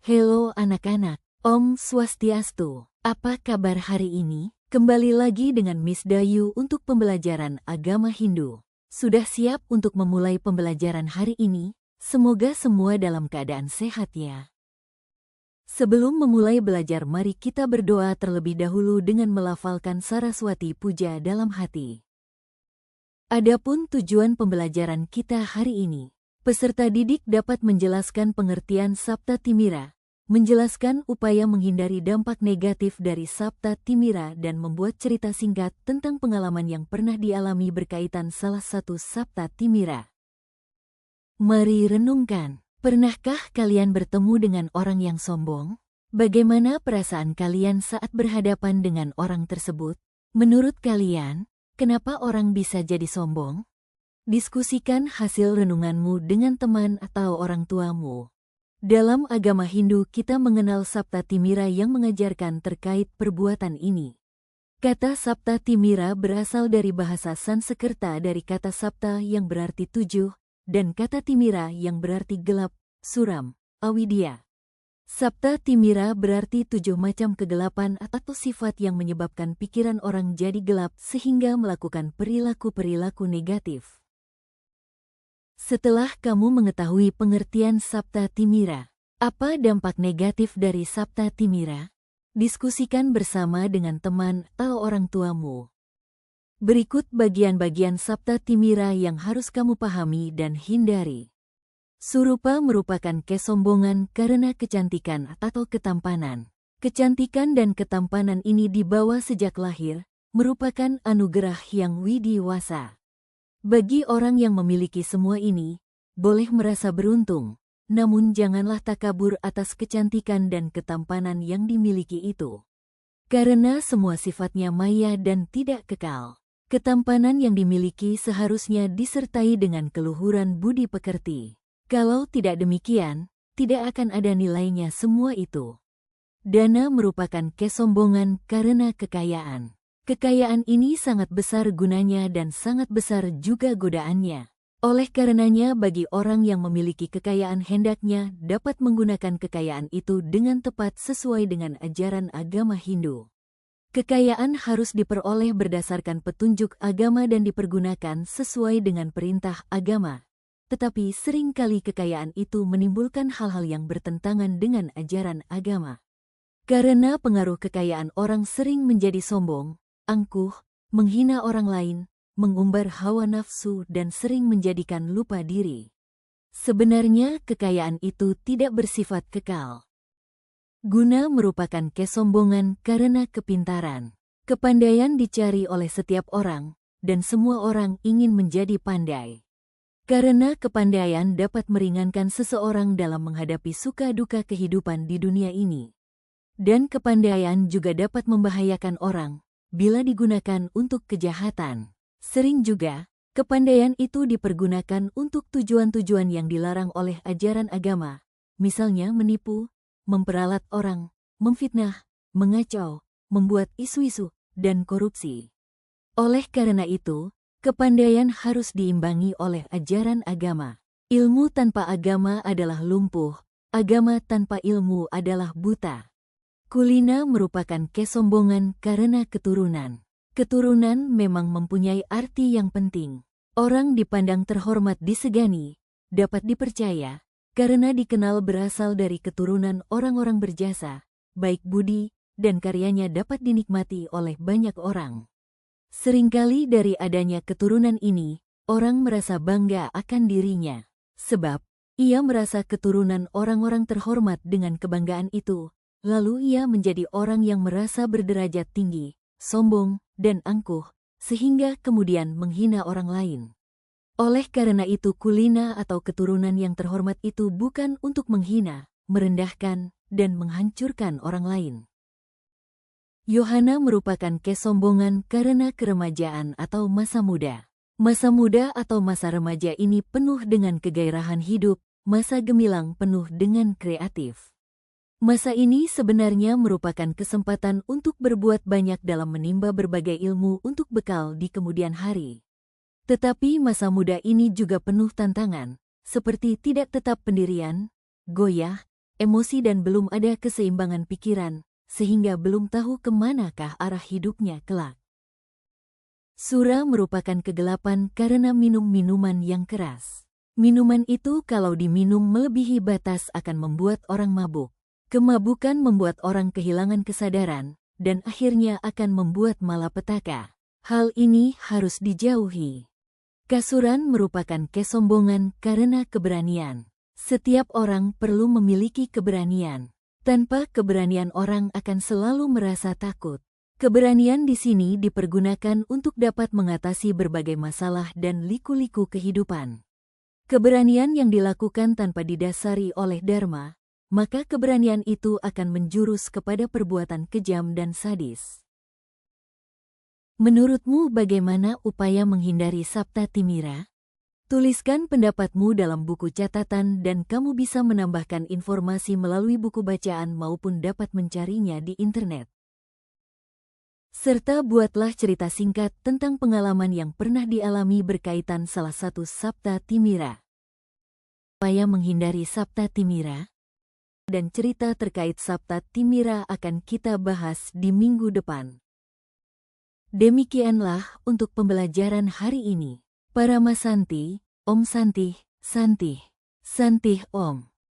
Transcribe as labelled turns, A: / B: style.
A: Halo anak-anak, Om Swastiastu. Apa kabar hari ini? Kembali lagi dengan Miss Dayu untuk pembelajaran agama Hindu. Sudah siap untuk memulai pembelajaran hari ini? Semoga semua dalam keadaan sehat ya. Sebelum memulai belajar, mari kita berdoa terlebih dahulu dengan melafalkan Saraswati Puja dalam hati. Adapun tujuan pembelajaran kita hari ini, peserta didik dapat menjelaskan pengertian Sapta Timira, menjelaskan upaya menghindari dampak negatif dari Sapta Timira dan membuat cerita singkat tentang pengalaman yang pernah dialami berkaitan salah satu Sapta Timira. Mari renungkan, pernahkah kalian bertemu dengan orang yang sombong? Bagaimana perasaan kalian saat berhadapan dengan orang tersebut? Menurut kalian, kenapa orang bisa jadi sombong? Diskusikan hasil renunganmu dengan teman atau orang tuamu. Dalam agama Hindu kita mengenal Sapta Timira yang mengajarkan terkait perbuatan ini. Kata Sapta Timira berasal dari bahasa Sanskerta dari kata Sapta yang berarti 7, dan kata Timira yang berarti gelap, suram, avidya. Sapta Timira berarti 7 macam kegelapan atau sifat yang menyebabkan pikiran orang jadi gelap sehingga melakukan perilaku-perilaku negatif. Setelah kamu mengetahui pengertian Sapta Timira, apa dampak negatif dari Sapta Timira? Diskusikan bersama dengan teman atau orang tuamu. Berikut bagian-bagian Sapta Timira yang harus kamu pahami dan hindari. Surupa merupakan kesombongan karena kecantikan atau ketampanan. Kecantikan dan ketampanan ini dibawa sejak lahir, merupakan anugerah yang widiwasa. Bagi orang yang memiliki semua ini, boleh merasa beruntung, namun janganlah takabur atas kecantikan dan ketampanan yang dimiliki itu. Karena semua sifatnya maya dan tidak kekal. Ketampanan yang dimiliki seharusnya disertai dengan keluhuran budi pekerti. Kalau tidak demikian, tidak akan ada nilainya semua itu. Dana merupakan kesombongan karena kekayaan. Kekayaan ini sangat besar gunanya dan sangat besar juga godaannya. Oleh karenanya bagi orang yang memiliki kekayaan hendaknya dapat menggunakan kekayaan itu dengan tepat sesuai dengan ajaran agama Hindu. Kekayaan harus diperoleh berdasarkan petunjuk agama dan dipergunakan sesuai dengan perintah agama. Tetapi seringkali kekayaan itu menimbulkan hal-hal yang bertentangan dengan ajaran agama. Karena pengaruh kekayaan orang sering menjadi sombong, angkuh, menghina orang lain, mengumbar hawa nafsu dan sering menjadikan lupa diri. Sebenarnya kekayaan itu tidak bersifat kekal. Guna merupakan kesombongan karena kepintaran. Kepandaian dicari oleh setiap orang, dan semua orang ingin menjadi pandai. Karena kepandaian dapat meringankan seseorang dalam menghadapi suka duka kehidupan di dunia ini. Dan kepandaian juga dapat membahayakan orang bila digunakan untuk kejahatan. Sering juga, kepandaian itu dipergunakan untuk tujuan-tujuan yang dilarang oleh ajaran agama, misalnya menipu, memperalat orang, memfitnah, mengacau, membuat isu-isu, dan korupsi. Oleh karena itu, kepandaian harus diimbangi oleh ajaran agama. Ilmu tanpa agama adalah lumpuh, agama tanpa ilmu adalah buta. Kulina merupakan kesombongan karena keturunan. Keturunan memang mempunyai arti yang penting. Orang dipandang terhormat disegani, dapat dipercaya, karena dikenal berasal dari keturunan orang-orang berjasa, baik budi, dan karyanya dapat dinikmati oleh banyak orang. Seringkali dari adanya keturunan ini, orang merasa bangga akan dirinya. Sebab, ia merasa keturunan orang-orang terhormat dengan kebanggaan itu. Lalu ia menjadi orang yang merasa berderajat tinggi, sombong, dan angkuh, sehingga kemudian menghina orang lain. Oleh karena itu kulina atau keturunan yang terhormat itu bukan untuk menghina, merendahkan, dan menghancurkan orang lain. Yohana merupakan kesombongan karena keremajaan atau masa muda. Masa muda atau masa remaja ini penuh dengan kegairahan hidup, masa gemilang penuh dengan kreatif. Masa ini sebenarnya merupakan kesempatan untuk berbuat banyak dalam menimba berbagai ilmu untuk bekal di kemudian hari. Tetapi masa muda ini juga penuh tantangan, seperti tidak tetap pendirian, goyah, emosi dan belum ada keseimbangan pikiran, sehingga belum tahu kemanakah arah hidupnya kelak. Sura merupakan kegelapan karena minum minuman yang keras. Minuman itu kalau diminum melebihi batas akan membuat orang mabuk. Kemabukan membuat orang kehilangan kesadaran, dan akhirnya akan membuat malapetaka. Hal ini harus dijauhi. Kasuran merupakan kesombongan karena keberanian. Setiap orang perlu memiliki keberanian. Tanpa keberanian orang akan selalu merasa takut. Keberanian di sini dipergunakan untuk dapat mengatasi berbagai masalah dan liku-liku kehidupan. Keberanian yang dilakukan tanpa didasari oleh dharma, maka keberanian itu akan menjurus kepada perbuatan kejam dan sadis. Menurutmu bagaimana upaya menghindari Sapta Timira? Tuliskan pendapatmu dalam buku catatan dan kamu bisa menambahkan informasi melalui buku bacaan maupun dapat mencarinya di internet. Serta buatlah cerita singkat tentang pengalaman yang pernah dialami berkaitan salah satu Sapta Timira. Upaya menghindari Sapta Timira dan cerita terkait Sapta Timira akan kita bahas di minggu depan. Demikianlah untuk pembelajaran hari ini. Paramasanti, Om Santih, Santih, Santih Om.